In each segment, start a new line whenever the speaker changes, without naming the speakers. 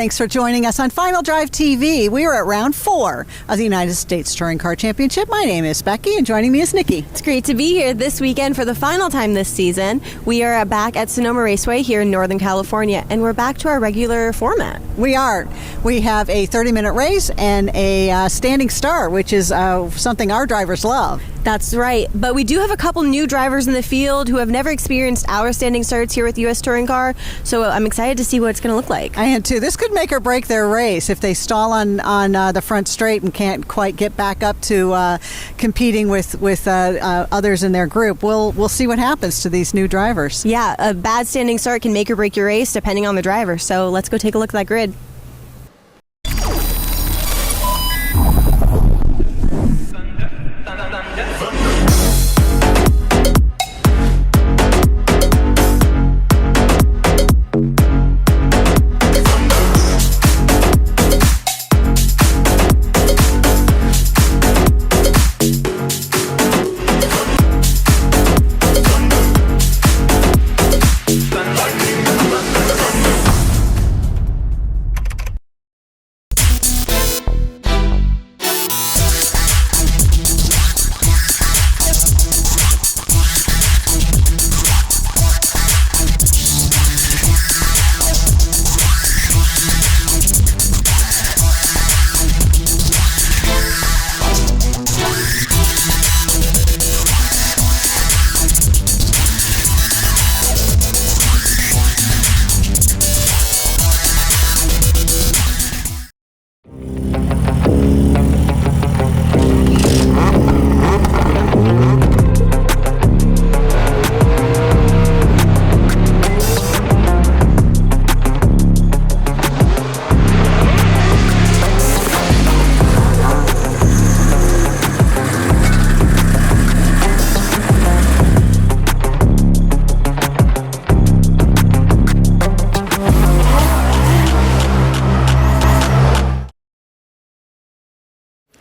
Thanks for joining us on Final Drive TV. We are at round 4 of the United States Touring Car Championship. My name is Becky, and joining me is Nikki.
It's great to be here this weekend for the final time this season. We are back at Sonoma Raceway here in Northern California, and we're back to our regular format.
We are. We have a 30-minute race and a standing start, which is something our drivers love.
That's right, but we do have a couple new drivers in the field who have never experienced our standing starts here with US Touring Car, so I'm excited to see what it's going to look like.
I am too. This could make or break their race if they stall on the front straight and can't quite get back up to competing with others in their group. We'll see what happens to these new drivers.
Yeah, a bad standing start can make or break your race depending on the driver, so let's go take a look at that grid.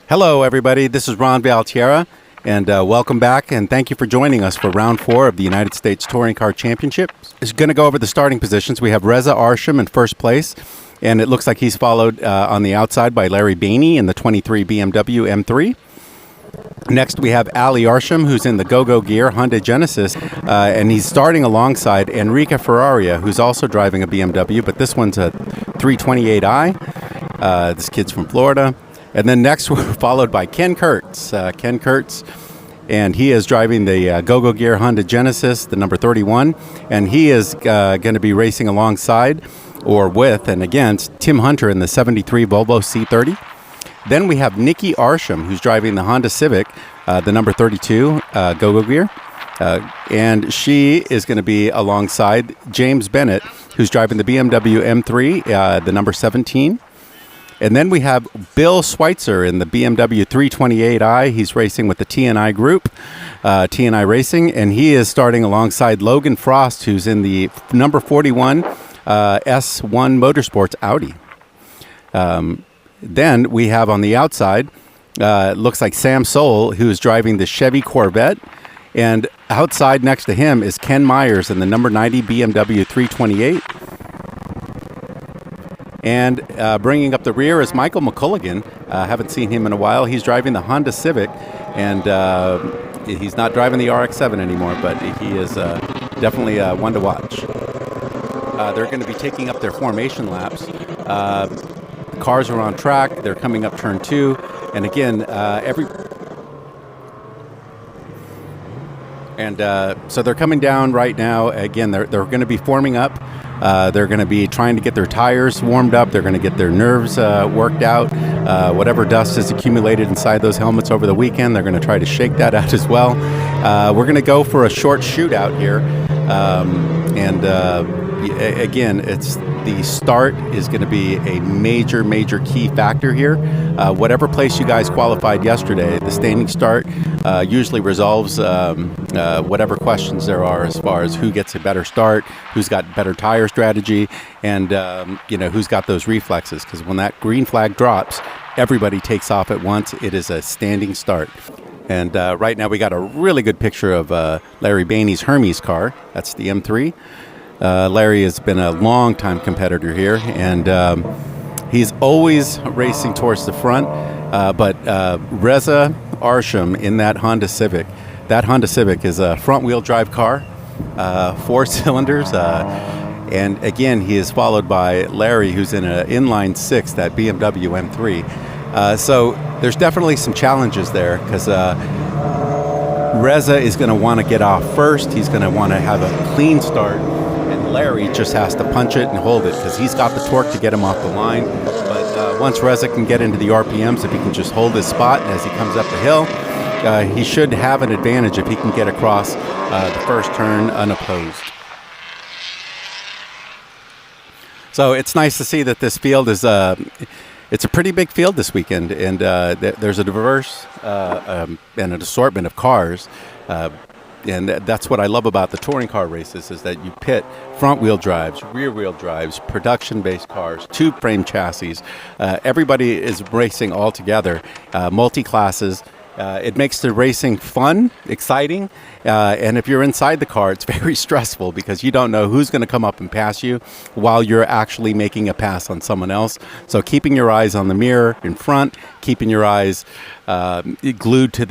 Hello, everybody. This is Ron Valtierra, and welcome back, and thank you for joining us for round 4 of the United States Touring Car Championship. It's going to go over the starting positions. We have Reza Arsham in first place, and it looks like he's followed on the outside by Larry Bani in the 23 BMW M3. Next, we have Ali Arsham, who's in the Go-Go Gear Hyundai Genesis, and he's starting alongside Enrique Ferraria, who's also driving a BMW, but this one's a 328i. This kid's from Florida. And then next, we're followed by Ken Kurtz. Ken Kurtz, and he is driving the Go-Go Gear Honda Genesis, the number 31, and he is going to be racing alongside or with and against Tim Hunter in the 73 Volvo C30. Then we have Niki Arsham, who's driving the Honda Civic, the number 32 Go-Go Gear, and she is going to be alongside James Bennett, who's driving the BMW M3, the number 17. And then we have Bill Schweitzer in the BMW 328i. He's racing with the TNI group, TNI Racing, and he is starting alongside Logan Frost, who's in the number 41 S1 Motorsports Audi. Then we have on the outside, looks like Sam Soul, who is driving the Chevy Corvette, and outside next to him is Ken Myers in the number 90 BMW 328. And bringing up the rear is Michael McColligan. Haven't seen him in a while. He's driving the Honda Civic, and he's not driving the RX-7 anymore, but he is definitely one to watch. They're going to be taking up their formation laps. Cars are on track. They're coming up turn 2. And again, so they're coming down right now. Again, they're going to be forming up. They're going to be trying to get their tires warmed up. They're going to get their nerves worked out. Whatever dust has accumulated inside those helmets over the weekend, they're going to try to shake that out as well. We're going to go for a short shootout here. Again, the start is going to be a major key factor here. Whatever place you guys qualified yesterday, the standing start usually resolves whatever questions there are as far as who gets a better start, who's got better tire strategy, and who's got those reflexes. Because when that green flag drops, everybody takes off at once. It is a standing start. And right now we got a really good picture of Larry Bani's Hermes car. That's the M3. Larry has been a long-time competitor here, and He's always racing towards the front, but Reza Arsham in that Honda Civic. That Honda Civic is a front-wheel drive car, 4 cylinders, and again, he is followed by Larry, who's in an inline 6, that BMW M3. So there's definitely some challenges there, because Reza is going to want to get off first. He's going to want to have a clean start, and Larry just has to punch it and hold it, because he's got the torque to get him off the line. But once Reza can get into the RPMs, if he can just hold his spot as he comes up the hill, he should have an advantage if he can get across the first turn unopposed. So it's nice to see that this field is it's a pretty big field this weekend, and there's a diverse and an assortment of cars. And that's what I love about the touring car races, is that you pit front-wheel drives, rear-wheel drives, production-based cars, tube-frame chassis. Everybody is racing all together, multi-classes. It makes the racing fun, exciting, and if you're inside the car, it's very stressful, because you don't know who's going to come up and pass you while you're actually making a pass on someone else. So keeping your eyes on the mirror in front, keeping your eyes glued to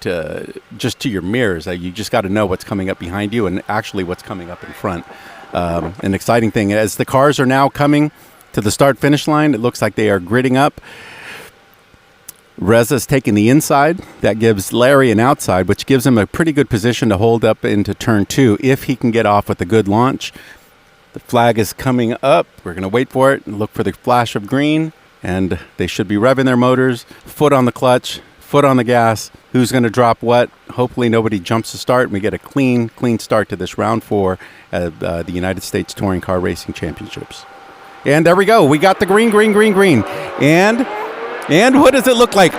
to your mirrors. You just got to know what's coming up behind you and actually what's coming up in front. An exciting thing, as the cars are now coming to the start-finish line, it looks like they are gridding up. Reza's taking the inside. That gives Larry an outside, which gives him a pretty good position to hold up into turn 2 if he can get off with a good launch. The flag is coming up. We're going to wait for it and look for the flash of green, and they should be revving their motors. Foot on the clutch, foot on the gas. Who's going to drop what? Hopefully nobody jumps the start, and we get a clean start to this round 4 of the United States Touring Car Racing Championships. And there we go. We got the green. And what does it look like?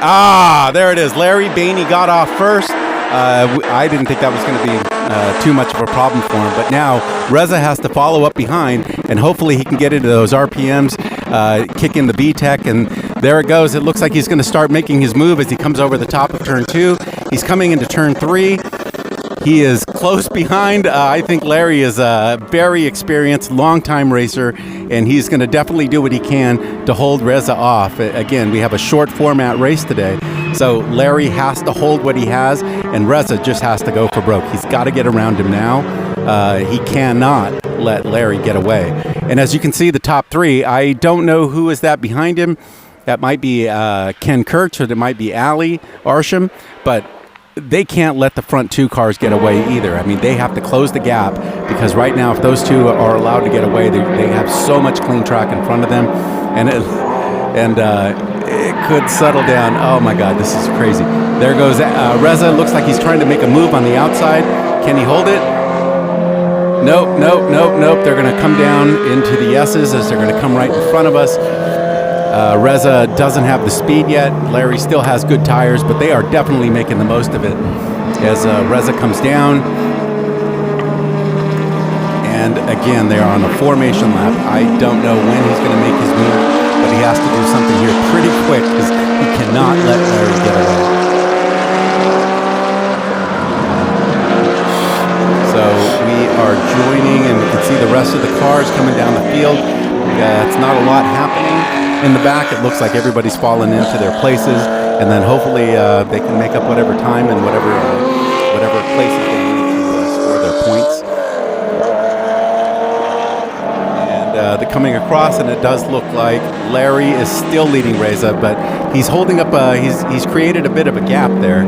There it is. Larry Bani got off first. I didn't think that was going to be too much of a problem for him. But now Reza has to follow up behind, and hopefully he can get into those RPMs, kick in the B-Tech, and there it goes. It looks like he's going to start making his move as he comes over the top of turn 2. He's coming into turn 3. He is close behind. I think Larry is a very experienced, long-time racer, and he's going to definitely do what he can to hold Reza off. Again, we have a short format race today, so Larry has to hold what he has, and Reza just has to go for broke. He's got to get around him now. He cannot let Larry get away. And as you can see, the top 3, I don't know who is that behind him. That might be Ken Kurtz, or that might be Larry Arsham, but they can't let the front 2 cars get away either. I mean, they have to close the gap, because right now, if those 2 are allowed to get away, they have so much clean track in front of them, and it could settle down. Oh my God, this is crazy. There goes Reza. Looks like he's trying to make a move on the outside. Can he hold it? Nope. They're going to come down into the S's, as they're going to come right in front of us. Reza doesn't have the speed yet. Larry still has good tires, but they are definitely making the most of it as Reza comes down. And again, they are on a formation lap. I don't know when he's going to make his move, but he has to do something here pretty quick, because he cannot let Larry get away. So we are joining, and we can see the rest of the cars coming down the field. It's not a lot happening in the back. It looks like everybody's fallen into their places, and then hopefully they can make up whatever time and whatever places they need to score their points. And they're coming across, and it does look like Larry is still leading Reza, but he's holding up. He's created a bit of a gap there,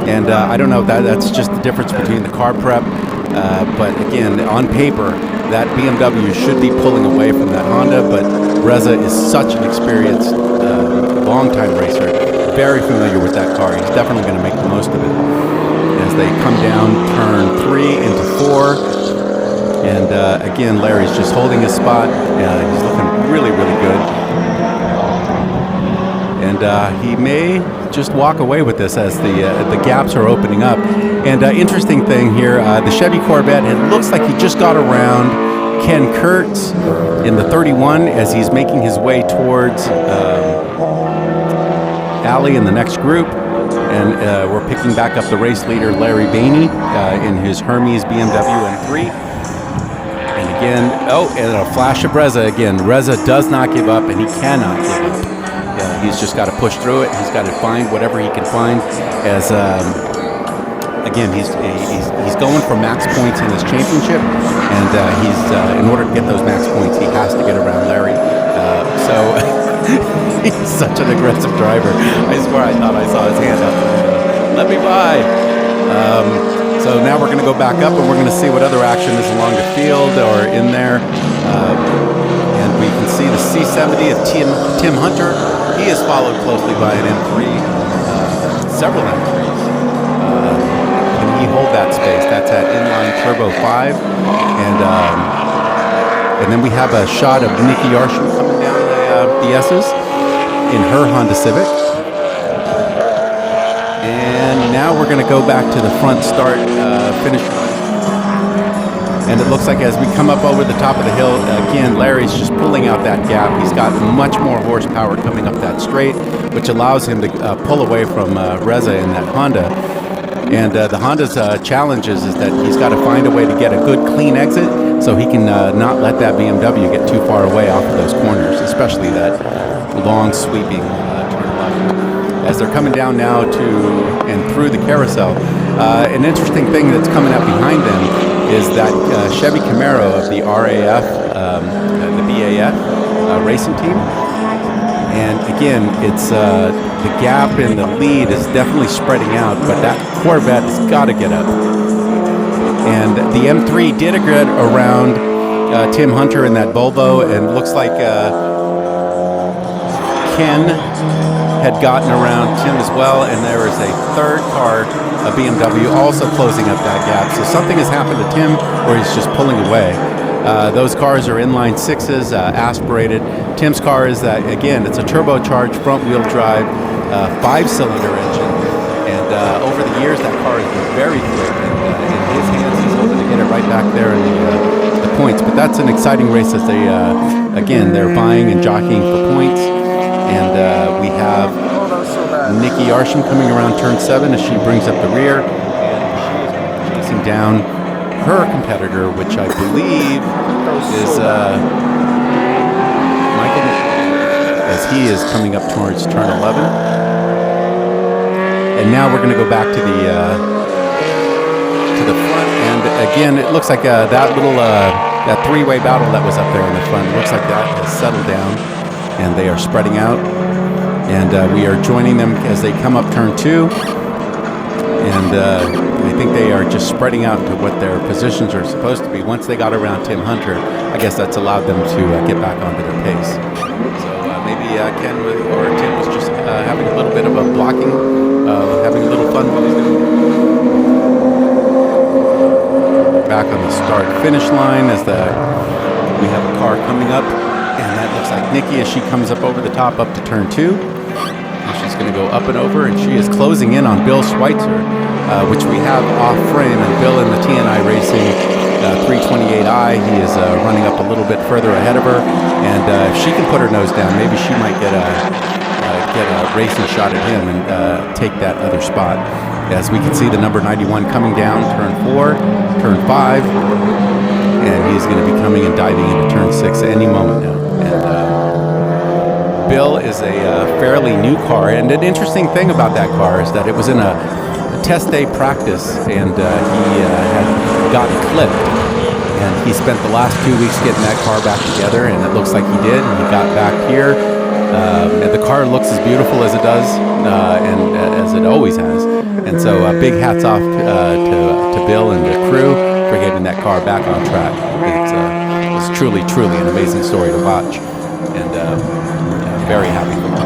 and I don't know if that's just the difference between the car prep. But again, on paper, that BMW should be pulling away from that Honda, but Reza is such an experienced, long-time racer, very familiar with that car. He's definitely going to make the most of it as they come down turn 3 into 4. And again, Larry's just holding his spot. He's looking really, really good. And he may just walk away with this as the gaps are opening up. And interesting thing here, the Chevy Corvette, it looks like he just got around Ken Kurtz in the 31 as he's making his way towards Alley in the next group. And we're picking back up the race leader, Larry Bani, in his Hermes BMW M3. And again. Oh, and a flash of Reza again. Reza does not give up, and he cannot give up. He's just got to push through it. He's got to find whatever he can find. As again, he's going for max points in this championship, and he's in order to get those max points, he has to get around Larry. So he's such an aggressive driver. I swear, I thought I saw his hand up. Let me by. So now we're going to go back up, and we're going to see what other action is along the field or in there. And we can see the C70 of Tim Hunter. He is followed closely by an M3, several M3s. Can he hold that space? That's at inline turbo 5. And then we have a shot of Niki Arsham coming down the S's in her Honda Civic. And now we're going to go back to the front start finish. And it looks like as we come up over the top of the hill, again, Larry's just pulling out that gap. He's got much more horsepower coming up that straight, which allows him to pull away from Reza in that Honda. And the Honda's challenge is that he's got to find a way to get a good, clean exit so he can not let that BMW get too far away off of those corners, especially that long, sweeping turn left. As they're coming down now to and through the carousel, an interesting thing that's coming up behind them is that Chevy Camaro of the RAF, the BAF racing team. And again, it's the gap in the lead is definitely spreading out, but that Corvette has got to get up. And the M3 did get around Tim Hunter in that Volvo, and looks like Ken had gotten around Tim as well, and there is a third car, a BMW, also closing up that gap. So something has happened to Tim, or he's just pulling away. Those cars are inline sixes, aspirated. Tim's car is that, again, it's a turbocharged front-wheel drive, 5-cylinder engine. And over the years, that car has been very quick. And in his hands, he's hoping to get it right back there in the points. But that's an exciting race as they, again, they're vying and jockeying for points. And we have Niki Arsham coming around turn 7 as she brings up the rear. And she's chasing down her competitor, which I believe is Michael, as he is coming up towards turn 11. And now we're going to go back to the front. And again, it looks like that little that three-way battle that was up there in the front, looks like that has settled down, and they are spreading out. And we are joining them as they come up turn 2. And I think they are just spreading out to what their positions are supposed to be. Once they got around Tim Hunter, I guess that's allowed them to get back onto their pace. So maybe Ken or Tim was just having a little bit of a blocking, having a little fun while he's doing it. Back on the start-finish line as we have a car coming up, and that looks like Niki as she comes up over the top up to turn 2. She's going to go up and over, and she is closing in on Bill Schweitzer, which we have off frame. And Bill in the TNI Racing 328i, he is running up a little bit further ahead of her. And if she can put her nose down, maybe she might get a racing shot at him and take that other spot. As we can see the number 91 coming down, turn 4, turn 5, and he's going to be coming and diving into turn 6 any moment now. And Bill is a fairly new car, and an interesting thing about that car is that it was in a test day practice, and he had gotten clipped, and he spent the last 2 weeks getting that car back together, and it looks like he did, and he got back here, and the car looks as beautiful as it does, and as it always has, and so big hats off to Bill and the crew for getting that car back on track. It's truly an amazing story to watch, and very happy for him.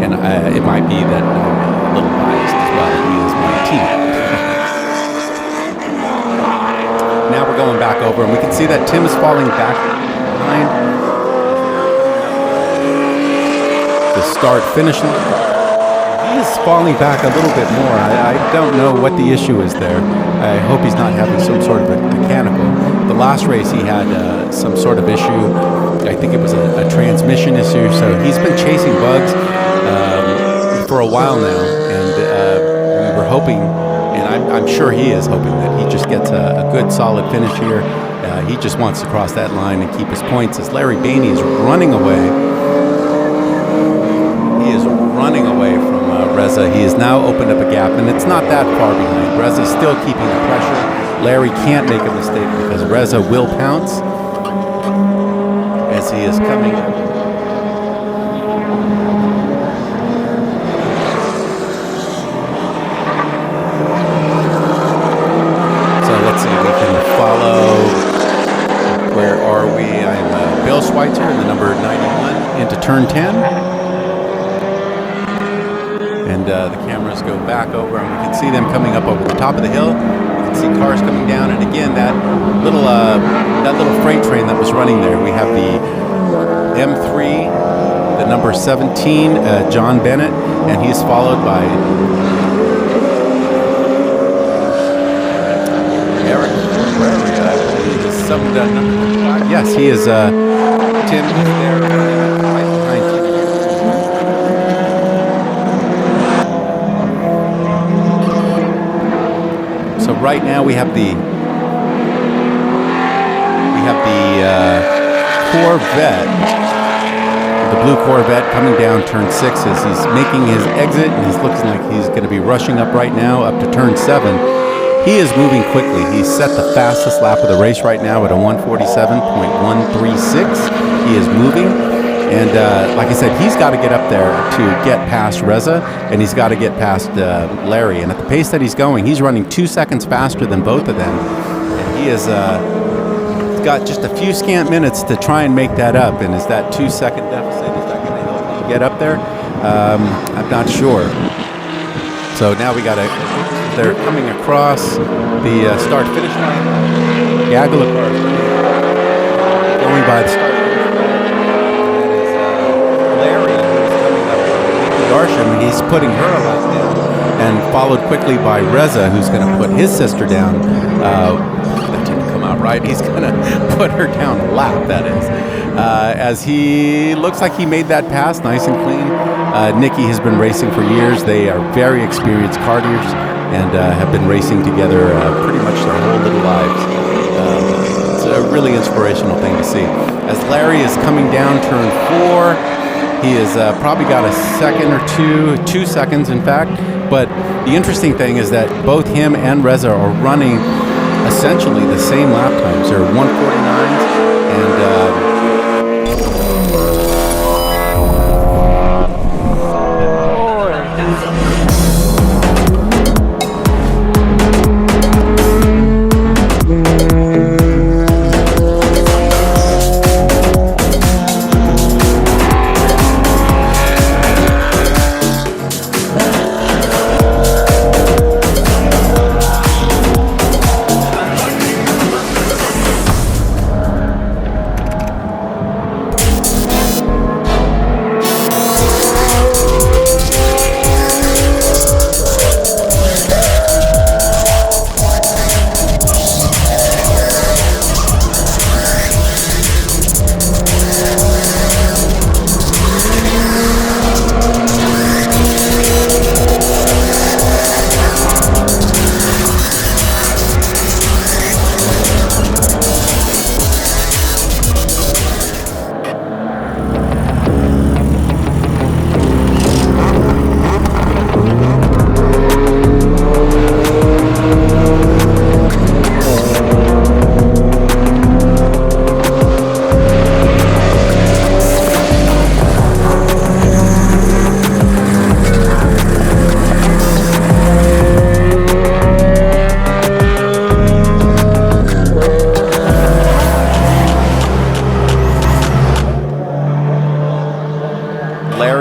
And it might be that I'm a little biased as well. He is my teammate. Now we're going back over, and we can see that Tim is falling back behind the start-finish line. He is falling back a little bit more. I don't know what the issue is there. I hope he's not having some sort of a mechanical. The last race he had some sort of issue. I think it was a transmission issue. So he's been chasing bugs for a while now, and we were hoping and I'm sure he is hoping that he just gets a good, solid finish here. He just wants to cross that line and keep his points as Larry Bani is running away. He is running away from Reza. He has now opened up a gap, and it's not that far behind. Reza's still keeping the pressure. Larry can't make a mistake because Reza will pounce as he is coming. Let's see if we can follow. Where are we? I'm Bill Schweitzer in the number 91 into turn 10. And the cameras go back over and we can see them coming up over the top of the hill. We can see cars coming down. And again, that little freight train that was running there. We have the M3, the number 17, John Bennett, and he's followed by yes, he is. Tim is there right behind Tim. So right now we have the Corvette, the blue Corvette coming down turn 6 as he's making his exit, and he's looking like he's going to be rushing up right now up to turn 7. He is moving quickly. He's set the fastest lap of the race right now at a 1:47.136. He is moving. And like I said, he's got to get up there to get past Reza, and he's got to get past Larry. And at the pace that he's going, he's running 2 seconds faster than both of them. And he is got just a few scant minutes to try and make that up. And is that 2 second deficit, is that going to help him get up there? I'm not sure. So now we got to... They're coming across the start-finish line. Gaggle of cars going by the start. That is Larry, who's coming up. Niki Arsham, he's putting her a lap down, and followed quickly by Reza, who's going to put his sister down. That didn't come out right. He's going to put her down a lap, that is. As he looks like he made that pass nice and clean. Niki has been racing for years. They are very experienced carters and have been racing together pretty much their whole little lives. It's a really inspirational thing to see. As Larry is coming down turn 4, he has probably got a second or 2 seconds in fact. But the interesting thing is that both him and Reza are running essentially the same lap times. They're 1:49s and...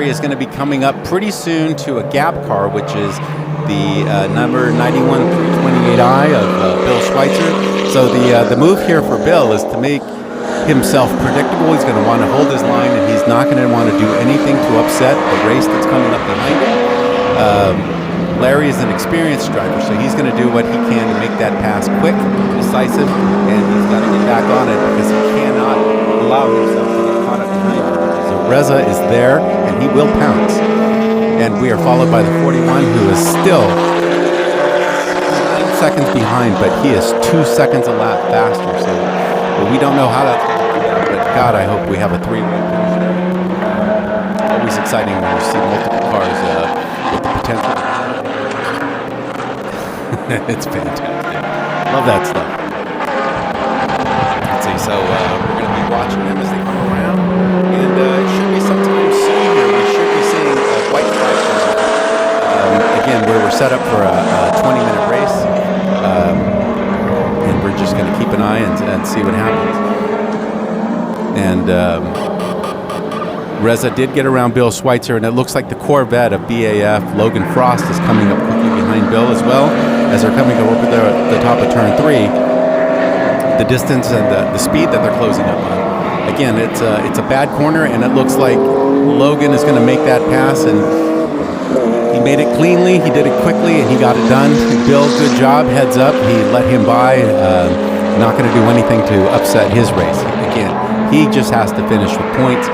Is going to be coming up pretty soon to a gap car, which is the number 91-328i of Bill Schweitzer. So the move here for Bill is to make himself predictable. He's going to want to hold his line, and he's not going to want to do anything to upset the race that's coming up behind him. Larry is an experienced driver, so he's going to do what he can to make that pass quick, decisive, and he's got to get back on it because he cannot allow himself to get caught up behind him. So Reza is there, and he will pounce. And we are followed by the 41, who is still seconds behind, but he is 2 seconds a lap faster. So we don't know how that's going to work out, but God, I hope we have a 3-way finish there. Always exciting when you see multiple cars with the potential. It's fantastic. Love that stuff. Let's see. So we're going to be watching them as they come around, and it should be sometime soon here. We should be seeing a white flag. Again, we're set up for a 20-minute race, and we're just going to keep an eye and see what happens. And Reza did get around Bill Schweitzer, and it looks like the Corvette of BAF, Logan Frost, is coming up quickly behind Bill as well, as they're coming over the top of turn 3. The distance and the speed that they're closing up on. Again, it's a bad corner, and it looks like Logan is going to make that pass, and he made it cleanly, he did it quickly, and he got it done. Bill, good job, heads up. He let him by, not going to do anything to upset his race. Again, he just has to finish with points.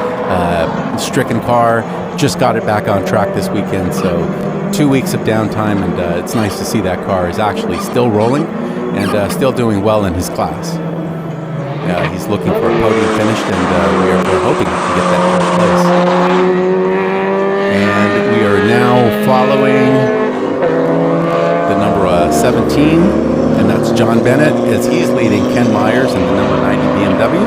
Stricken car, just got it back on track this weekend, so 2 weeks of downtime, and it's nice to see that car is actually still rolling and still doing well in his class. He's looking for a podium finish, and we're hoping he can get that first place. And we are now following the number 17, and that's John Bennett, as he's leading Ken Myers in the number 90 BMW.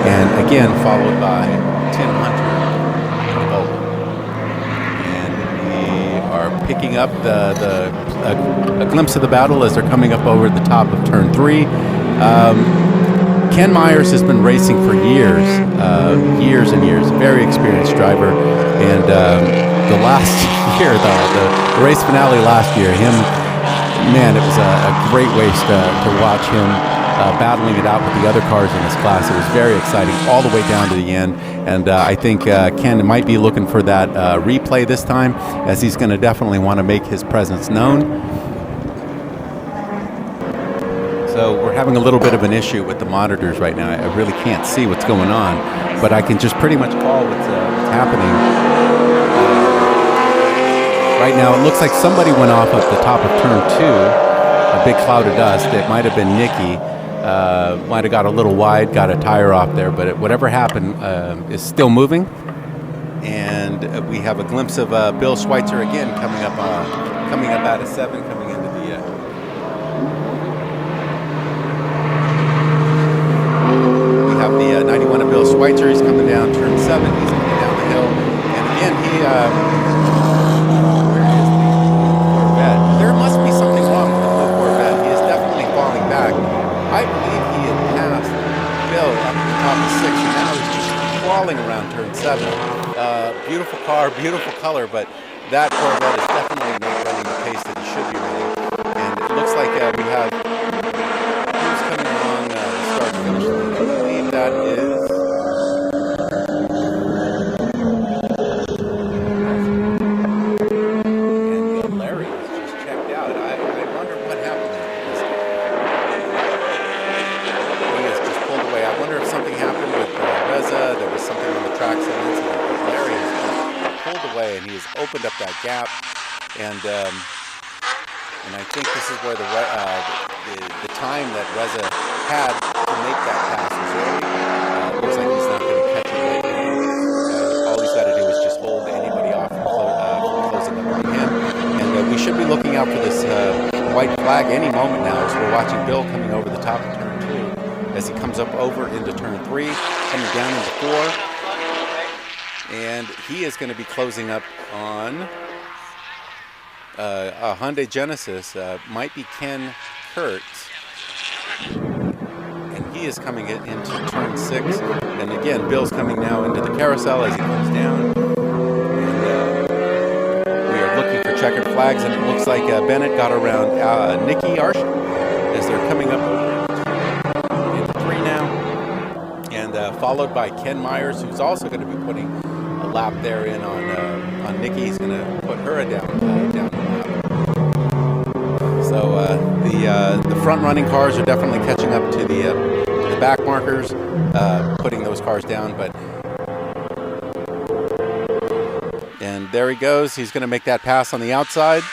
And again, followed by Tim Hunter in the Volvo. And we are picking up a glimpse of the battle as they're coming up over the top of turn 3. Ken Myers has been racing for years and years. Very experienced driver. And the last year, the race finale last year, it was a great race to watch him battling it out with the other cars in his class. It was very exciting all the way down to the end. And I think Ken might be looking for that replay this time, as he's going to definitely want to make his presence known. So we're having a little bit of an issue with the monitors right now. I really can't see what's going on, but I can just pretty much call what's happening. Right now, it looks like somebody went off at the top of turn 2, a big cloud of dust. It might have been Niki. Might have got a little wide, got a tire off there, but whatever happened is still moving. And we have a glimpse of Bill Schweitzer again coming up out of 7, coming into the. We have the 91 of Bill Schweitzer. He's coming down turn 7. He's coming down the hill, and again he. Where is the Corvette? There must be something wrong with the Corvette. He is definitely falling back. I believe he had passed Bill up to the top of 6, and now he's just crawling around turn 7. Beautiful car, beautiful color, but that Corvette is definitely not running the pace that he should be running. And it looks like we have who's coming along the start-finish line. I believe that is. And Larry has just checked out. I wonder what happened there. He has just pulled away. I wonder if something happened with Reza. There was something on the track set incident. But Larry has just pulled away, and he has opened up that gap. And I think this is where the time that Reza had to make that pass was early. Looks like he's not going to catch it right now. All he's got to do is just hold anybody off from closing up on him. And we should be looking out for this white flag any moment now, as we're watching Bill coming over the top of turn 2 as he comes up over into turn 3, coming down into 4. And he is going to be closing up on a Hyundai Genesis, might be Ken Kurtz, and he is coming into turn 6. And again, Bill's coming now into the carousel as he comes down. And we are looking for checkered flags, and it looks like Bennett got around Niki Arsham as they're coming up into 3 now, and followed by Ken Myers, who's also going to be putting a lap there in on Niki. He's going to put her down the lap. So the front-running cars are definitely catching up to the back markers, putting those cars down. And there he goes. He's going to make that pass on the outside.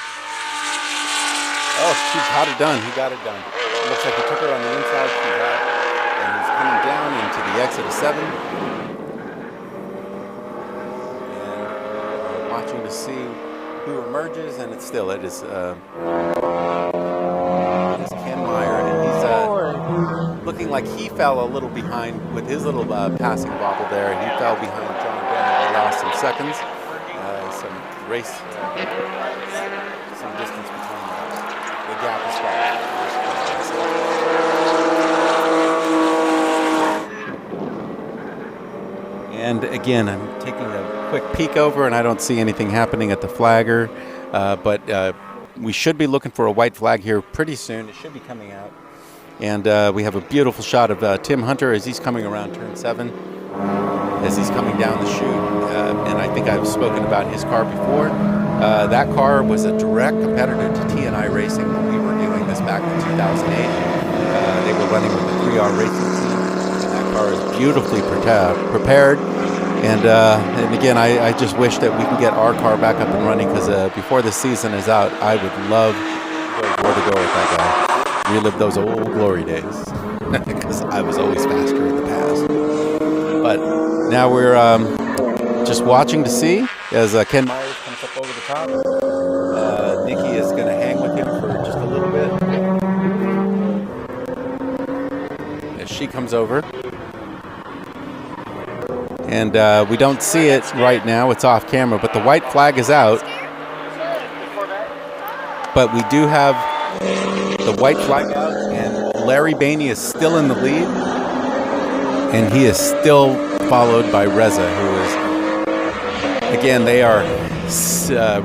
Oh, she got it done. He got it done. It looks like he took her on the inside. She's out. And he's coming down into the exit of 7. And we're watching to see who emerges, and it is Ken Meyer, and he's looking like he fell a little behind with his little passing bobble there. He fell behind John Bennett. He lost some seconds, some race, some distance between the gap is far. And again, I'm taking a quick peek over, and I don't see anything happening at the flagger, but we should be looking for a white flag here pretty soon. It should be coming out. And we have a beautiful shot of Tim Hunter as he's coming around turn 7, as he's coming down the chute. And I think I've spoken about his car before. That car was a direct competitor to T&I Racing when we were doing this back in 2008. They were running with the 3R Racing team, and that car is beautifully prepared. And again, I just wish that we can get our car back up and running, because before the season is out, I would love to go door to door with that guy. Relive those old glory days, because I was always faster in the past. But now we're just watching to see as Ken Myers comes up over the top. Niki is going to hang with him for just a little bit as she comes over. And we don't see it right now. It's off camera, but the white flag is out. But we do have the white flag out, and Larry Bani is still in the lead. And he is still followed by Reza, who is, again, they are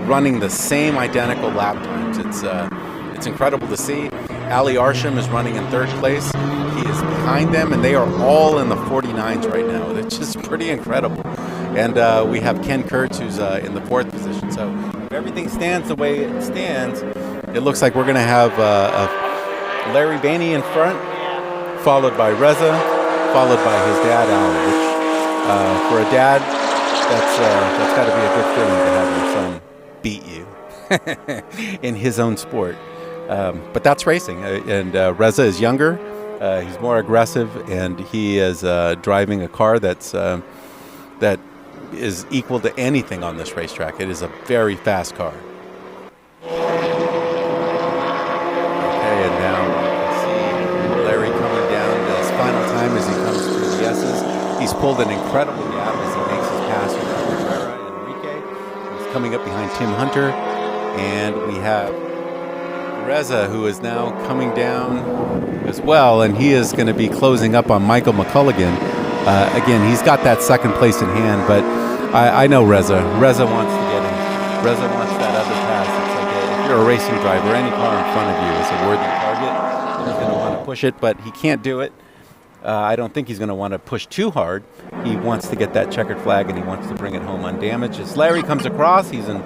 running the same identical lap times. It's incredible to see. Larry Arsham is running in 3rd place. He is behind them, and they are all in the 49s right now. It's just pretty incredible. And we have Ken Kurtz, who's in the 4th position. So if everything stands the way it stands, it looks like we're going to have Larry Bani in front, followed by Reza, followed by his dad, Al, which for a dad, that's got to be a good feeling to have your son beat you in his own sport. But that's racing, and Reza is younger, he's more aggressive, and he is driving a car that is equal to anything on this racetrack. It is a very fast car. Okay, and now you can see Larry coming down his final time as he comes through the S's. He's pulled an incredible gap as he makes his pass with Rivera and Enrique. He's coming up behind Tim Hunter, and we have Reza, who is now coming down as well, and he is going to be closing up on Michael McColligan. Again, he's got that 2nd place in hand, but I know Reza. Reza wants to get him. Reza wants that other pass. It's like if you're a racing driver, any car in front of you is a worthy target. He's going to want to push it, but he can't do it. I don't think he's going to want to push too hard. He wants to get that checkered flag, and he wants to bring it home undamaged. As Larry comes across, he's in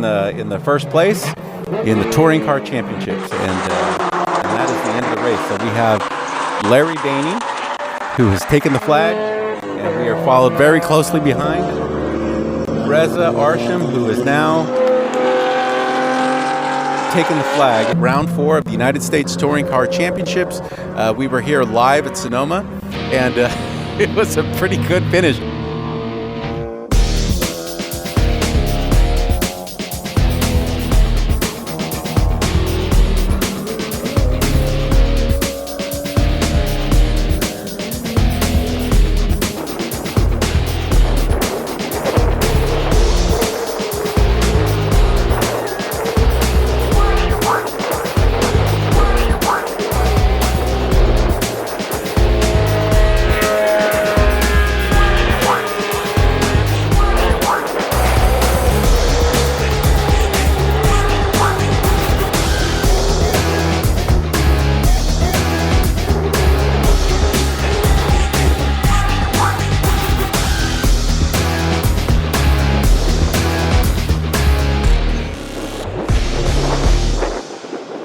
the 1st place in the Touring Car Championships, and that is the end of the race. So we have Larry Bani, who has taken the flag, and we are followed very closely behind Reza Arsham, who is now taking the flag. Round 4 of the United States Touring Car Championships. We were here live at Sonoma, and it was a pretty good finish.